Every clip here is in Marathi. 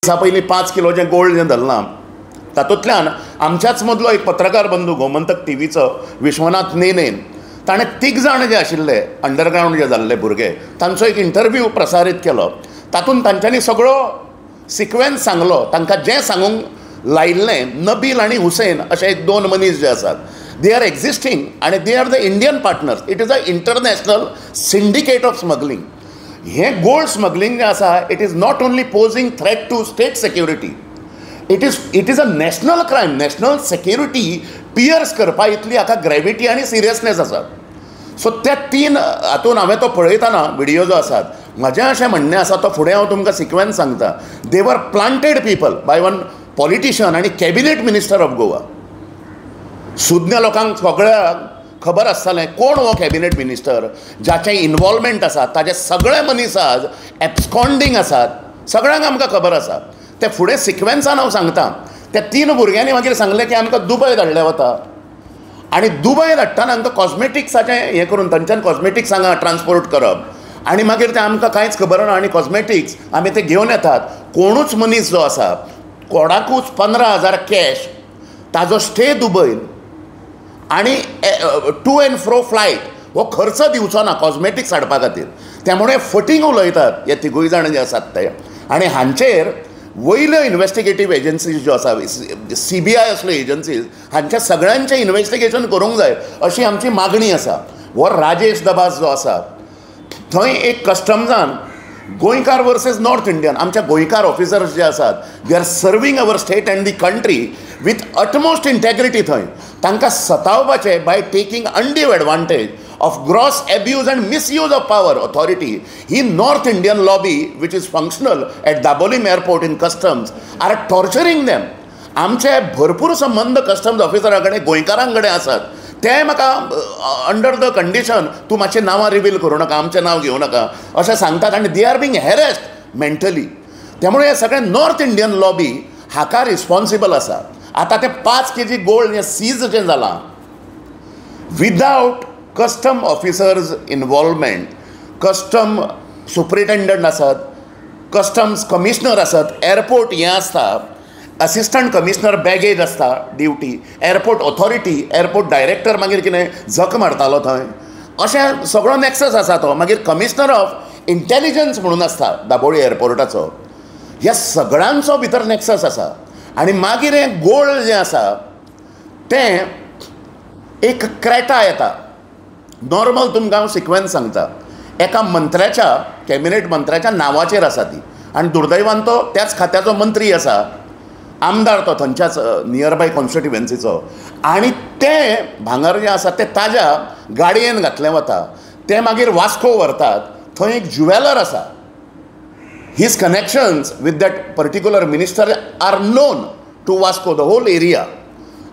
दिसा पयलीं 5 किलोचें गोल्ड जें धरलां तातूंतल्यान आमच्याच मदलो एक पत्रकार बंधू गोमंतक टीव्हीचो विश्वनाथ नेनेन ताणें 3 जाण जे आशिल्ले अंडरग्रावंड जे जाल्ले भुरगे तांचो एक इंटरव्यू प्रसारीत केलो. तातूंत तांच्यांनी सगळो सिक्वेन्स सांगलो. तांकां जें सांगूंक लायिल्लें नबील आनी हुसैन अशे एक 2 मनीस जे आसात दे आर एक्झिस्टींग आनी they are the Indian partners. It is a international syndicate of smuggling. हें गोल्ड स्मगलींग जें आसा it is not only posing threat to state security, it is a national crime. National security pierce करपा इतली हाका ग्रॅविटी आनी सिरियसनेस आसा. सो त्या 3 हातून हांवें तो पळयतना व्हिडियो जो आसा म्हजें अशें म्हणणें आसा तो फुडें हांव तुमकां सिक्वेन्स सांगता. दे वर planted people by one politician आनी कॅबिनेट मिनिस्टर ऑफ गोवा. सुज्ञ लोकांक सगळ्यांक खबर आसतलें कोण हो कॅबिनेट मिनिस्टर जाचें इनवॉल्वमेंट आसा. ताजे सगळे मनीस आज एब्सकॉन्डिंग आसात. सगळ्यांक आमकां खबर आसा. ते फुडें सिक्वेन्सान हांव सांगता. त्या 3 भुरग्यांनी मागीर सांगलें की आमकां दुबय धाडलें वता आनी दुबय धाडटाना आमकां कॉस्मेटिक्साचें हें करून तांच्यान कॉस्मेटिक्स हांगा ट्रान्सपोर्ट करप आनी मागीर तें आमकां कांयच खबर ना. आनी कॉस्मेटिक्स आमी ते घेवन येतात. कोणूच मनीस जो आसा कोणाकूच 15,000 कॅश ताजो स्टे दुबयन आनी टू एंड फ्रो फ्लायट हो खर्च दिवचो ना कॉस्मेटिक्स हाडपा खातीर. त्यामुळे फटींग उलयतात हे 3 जाण जे आसात ते. आनी हांचेर वयल्यो इन्वेस्टिगेटीव एजन्सीज ज्यो आसा CBI असल्यो एजन्सीज हांच्या सगळ्यांचें इन्वेस्टिगेशन करूंक जाय अशी आमची मागणी आसा. हो राजेश दबास जो आसा थंय एक कस्टम्सान गोंयकार वर्सेस नॉर्थ इंडियन आमच्या गोंयकार ऑफिसर्स जे आसात they are serving our state and the country with utmost integrity. थंय तांकां सतावपाचें by taking undue advantage of gross abuse and misuse of power authority. He North Indian lobby which is functional at Dabolim airport in customs are torturing them. आमचे भरपूर संबंध कस्टम्स ऑफिसरा कडेन गोंयकारां कडेन आसात. ते म्हाका अंडर द कंडिशन तूं मातशें नांवां रिवील करूं नाका आमचें नांव घेवं नाका अशें सांगतात आनी दे आर बींग हॅरेस्ड मेंटली. त्यामुळे हे सगळें नॉर्थ इंडियन लॉबी हाका रिस्पॉन्सिबल आसा. आतां ते 5 kg गोल्ड हें सीज जें जालां without custom officers involvement. Custom superintendent आसात, कस्टम्स कमिशनर आसात, एअरपोर्ट हें आसता, असिस्टंट कमिशनर बॅगेज आसता duty, airport authority, airport director मागीर कितें झक मारतालो थंय अशें सगळो नॅक्सस आसा तो. मागीर कमिशनर ऑफ इंटेलिजन्स म्हणून आसता दाबोळी एअरपोर्टाचो. ह्या सगळ्यांचो भितर नॅक्सस आसा. आनी मागीर हें गोल्ड जें आसा तें एक क्रेटा येता. नॉर्मल तुमकां हांव सिक्वेन्स सांगता. एका मंत्र्याच्या कॅबिनेट मंत्र्याच्या नांवाचेर आसा ती आनी दुर्दैवान तो त्याच खात्याचो मंत्री आसा, आमदार तो थंयच्याच नियरबाय कॉन्स्टिट्युएन्सीचो. आनी तें भांगर जें आसा तें ताज्या गाडयेन घातलें वता. ते मागीर वास्को व्हरतात. थंय एक ज्युवेलर आसा. His connections with that particular minister are known to Vasco the whole area.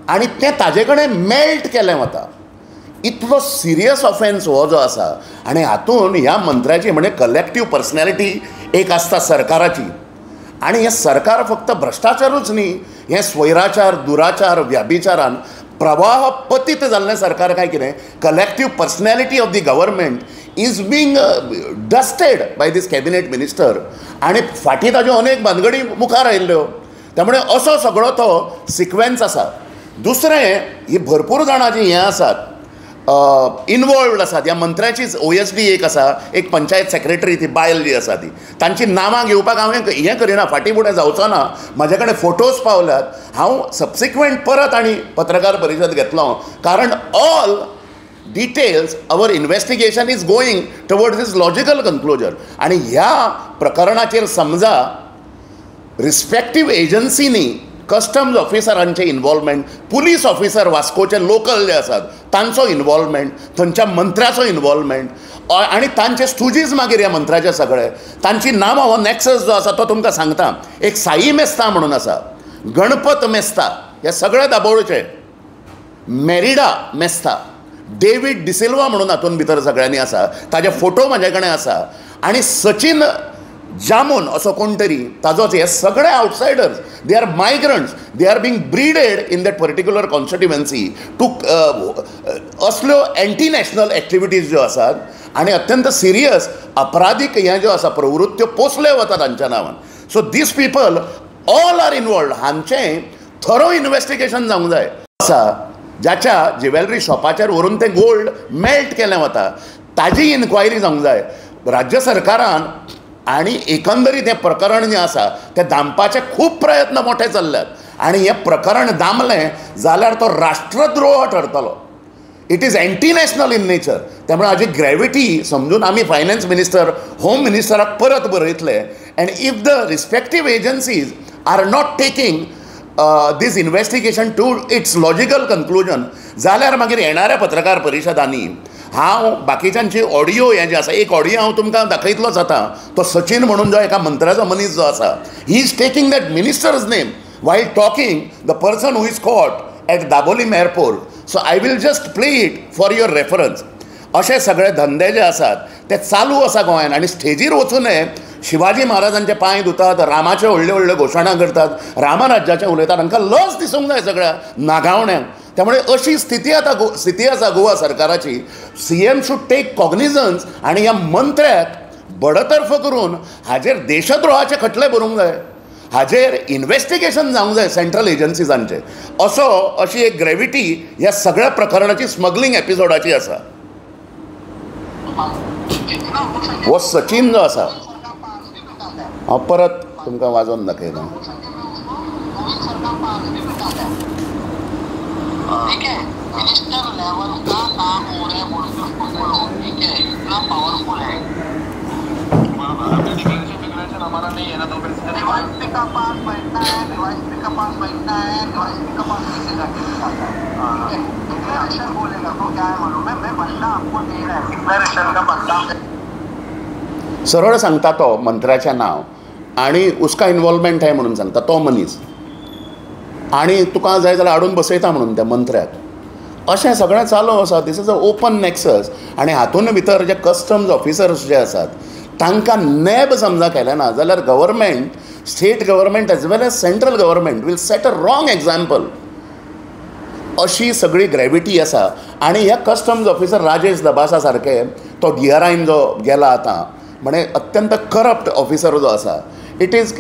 आनी तें ताजे कडेन मेल्ट केलें वता. इतलो सिरियस ऑफेन्स हो जो आसा. आनी हातून ह्या मंत्र्याची म्हणजे कलेक्टीव पर्सनॅलिटी एक आसता सरकाराची. आनी हें सरकार फक्त भ्रश्टाचारूच न्ही, हें स्वैराचार दुराचार व्याभिचारान प्रवाह पतीत जाल्लें सरकार काय कितें. Collective personality of the government is being dusted by this cabinet minister. आनी फाटीं ताज्यो अनेक भानगडी मुखार आयिल्ल्यो. त्यामुळे असो सगळो तो सिक्वेन्स आसा. दुसरें ही भरपूर जाणां जीं हें आसात इनवॉल्वड आसात. ह्या मंत्र्याचीच OSD एक आसा, एक पंचायत सेक्रेटरी ती बायल जी आसा ती, तांची नांवां घेवपाक हांवें हें करिना, फाटीं फुडें जावचो ना. म्हाजे कडेन फोटोज पावल्यात. हांव सबसिक्वेंट परत आनी पत्रकार परिशद घेतलो कारण all details our investigation is going towards this logical conclusion. आनी ह्या प्रकरणाचेर समजा रिस्पेक्टीव एजन्सीनी कस्टम्स ऑफिसरांचें इनवॉल्वमेंट, पुलीस ऑफिसर वास्कोचे लोकल जे आसात तांचो इनवॉल्वमेंट, थंयच्या मंत्र्याचो इनवॉल्वमेंट आनी तांचे स्टुजीस मागीर ह्या मंत्र्याचे सगळे तांची नांवां हो नॅक्सस जो आसा तो तुमकां सांगता. एक साई मेस्ता म्हणून आसा, गणपत मेस्ता, हे सगळे दाबोळचे, मेरिडा मेस्ता, डेविड डिसिल्वा म्हणून हातून भितर सगळ्यांनी आसा. ताजे फोटो म्हाजे कडेन आसा. आनी सचिन जामून असो कोण तरी ताजोच. हे सगळे outsiders, they are migrants, they are being breeded in that particular constituency to असल्यो एंटी नॅशनल एक्टिविटीज ज्यो आसात आनी अत्यंत सिरियस अपराधीक हें ज्यो आसा प्रवृत्त्यो पोसल्यो वतात तांच्या नांवान. So this people all are involved. हांचें थरो इन्व्हेस्टिगेशन जावंक जाय आसा. ज्याच्या ज्वेलरी शॉपाचेर व्हरून तें गोल्ड मेल्ट केलें वता ताजी इन्क्वायरी जावंक जाय राज्य सरकारान. आनी एकंदरीत हें प्रकरण जें आसा तें दामपाचे खूब प्रयत्न मोठे चल्ल्यात. आनी हें प्रकरण दामलें जाल्यार तो राष्ट्रद्रोह ठरतलो. It is anti national in nature. त्यामुळे हाजी ग्रॅविटी समजून आमी फायनान्स मिनिस्टर होम मिनिस्टराक परत बरयतले. And if the respective agencies are not taking this investigation to its logical conclusion जाल्यार मागीर येणाऱ्या पत्रकार परिशदांनी हांव बाकीच्यांची ऑडियो हें जें आसा एक ऑडियो हांव तुमकां दाखयतलोच आतां. तो सचिन म्हणून जो एका मंत्र्याचो मनीस जो आसा he is taking that ministers name while talking the person who is caught at Dabolim airport. So I will just play it for your reference. अशे सगळे धंदे जे आसात ते चालू आसा गोंयांत. आनी स्टेजीर वचून शिवाजी महाराजांचे पांय धुतात, रामाचे व्हडल्यो व्हडल्यो घोशणा करतात, रामराज्याचें उलयतात. हांकां लज दिसूंक जाय सगळ्या नागावण्यांक. त्यामुळे अशी स्थिती आसा गोवा सरकाराची. CM शूड टेक कॉग्निजन्स आनी ह्या मंत्र्याक बडतर्फ करून हाजेर देशद्रोहाचे खटले बरोवंक जाय. हाजेर इन्व्हेस्टिगेशन जावंक जाय सेंट्रल एजन्सीजांचे. अशी एक ग्रॅविटी ह्या सगळ्या प्रकरणाची स्मगलिंग एपिसोडाची आसा. हो सचिन जो आसा हांव परत तुमकां वाजोवन दाखयता. हमारा नहीं है ना तो डिवाइस का पास बैठना है, डिवाइस का पास बैठना है, डिवाइस का पास नीचे जाके ठीक है. डिक्लेरेशन बोलेगा तो क्या है मालूम है, मैं बंदा आपको दे रहा है डिक्लेरेशन का बंदा. सरळ सांगता तो मंत्र्याचें नांव आनी उसका इन्वॉल्वमेंट है म्हणून सांगता तो मनीस. आनी तुका जाय जाल्यार हाडून बसयता म्हणून त्या मंत्र्याक. अशें सगळें चालू आसा. This is a open nexus. आनी हातूंत भितर जे कस्टम्स ऑफिसर्स जे आसात तांकां नॅब समजा केलें ना जाल्यार government, state government as well as central government will set a wrong example. अशी सगळी ग्रॅविटी आसा. आनी हे कस्टम्स ऑफिसर राजेश दबासा सारके तो DRIन जो गेला आतां म्हणजे अत्यंत करप्ट ऑफिसर जो आसा. It is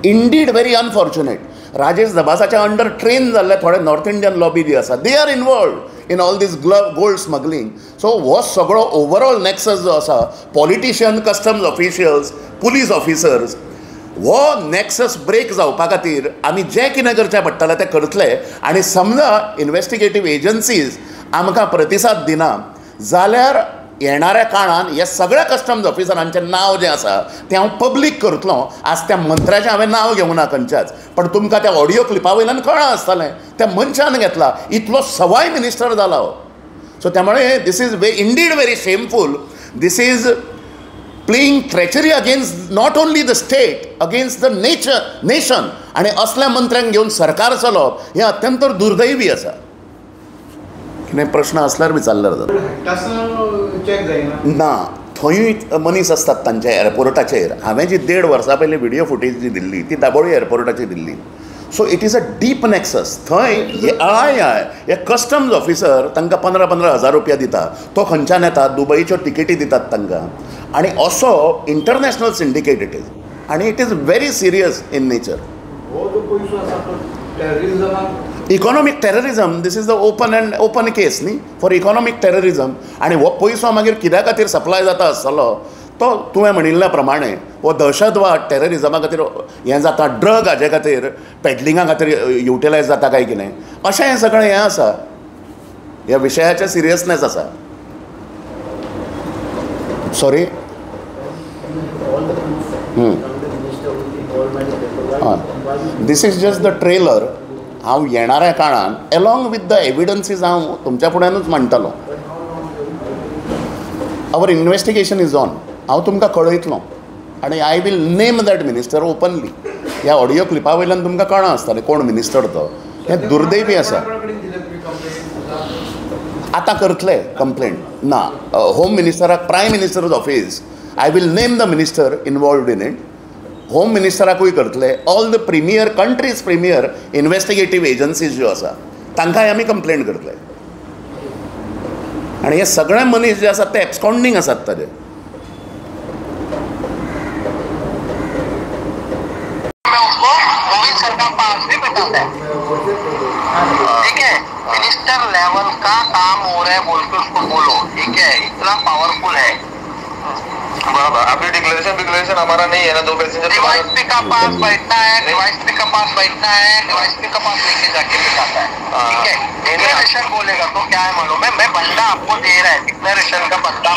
indeed very unfortunate. Rajesh दबासाच्या अंडर ट्रेन जाल्ले थोडे नॉर्थ इंडियन लॉबी जी आसा they are involved in all this gold smuggling. So हो सगळो ओवरऑल नॅक्सस जो आसा politician, customs officials, police officers, हो नॅक्सस ब्रेक जावपा खातीर आमी जें कितें करचें पडटलें तें करतले. आनी समजा इन्व्हेस्टिगेटीव एजन्सीज आमकां प्रतिसाद दिना जाल्यार येणाऱ्या काळान ह्या सगळ्या कस्टम्स ऑफिसरांचें नांव जें आसा तें हांव पब्लीक करतलो. आज त्या मंत्र्याचें हांवें नांव घेवं ना खंयच्याच, पण तुमकां त्या ऑडियो क्लिपा वयल्यान कळ्ळां आसतलें त्या मनशान घेतला. इतलो सवाय मिनिस्टर जाला हो. सो त्यामुळे this is indeed very shameful. This is playing treachery against not only the state, against the nation. आनी असल्या मंत्र्यांक घेवन सरकार चलोवप हें अत्यंत दुर्दैवी आसा. कितें प्रश्न असल्यार विचारल्यार जाता ना. थंयूय मनीस आसतात तांच्या एअरपोर्टाचेर. हांवें जी 1.5 वर्सां पयलीं व्हिडियो फुटेज जी दिल्ली ती दाबोळी एअरपोर्टाचेर दिल्ली. So it is a deep nexus. थंय हे कस्टम्स ऑफिसर तांकां 15-15 हजार रुपया दिता. तो खंयच्यान येता, दुबयच्यो तिकेटी दितात तांकां. आनी असो इंटरनॅशनल सिंडिकेट इट इज. आनी it is very serious in nature. Economic terrorism, this is the open case न्ही फॉर इकॉनॉमीक टेररिजम. आनी हो पयसो मागीर कित्या खातीर सप्लाय जाता आसतलो तो तुवें म्हणिल्ल्या प्रमाणे हो दहशतवाद टेररिजमा खातीर हें जाता, ड्रग हाजे खातीर पेडलिंगा खातीर युटिलायज जाता काय कितें अशें हें सगळें हें आसा. ह्या विशयाचें सिरियसनेस आसा. Sorry this is just the trailer. हांव येणाऱ्या काळान एलॉंग विथ द एविडन्सीज हांव तुमच्या फुड्यानूच मांडटलो. Our investigation is on. हांव तुमकां कळयतलो आनी I will name that minister openly. ह्या ऑडियो क्लिपा वयल्यान तुमकां कळना आसतलें कोण मिनिस्टर तो. हें दुर्दैवी आसा. आतां करतले कंप्लेंट ना. होम मिनिस्टराक prime minister's office I will name the minister involved in it. Home मिनिस्टराकूय करतले. All the premier countries premier investigative agencies ज्यो आसा तांकांय आमी कंप्लेंट करतले. आनी हे सगळे मनीस जे आसात ते एब्सकॉन्डिंग आसात ताजे. बताता है, ठीक है। मिनिस्टर लेवल का काम हो रहा है बोल के उसको बोलो, ठीक है, इतना पावरफुल है। बराबर, अभी डिक्लेरेशन हमारा नहीं है ना, 2 पैसेंजर डिवाइस पे का पास बैठना है, डिवाइस पे का पास बैठना है, डिवाइस पे का पास लेके जाके बिठाता है, ठीक है। डिक्लेरेशन बोलेगा तो क्या है मालूम है, मैं बंदा आपको दे रहा है, डिक्लेरेशन का बंदा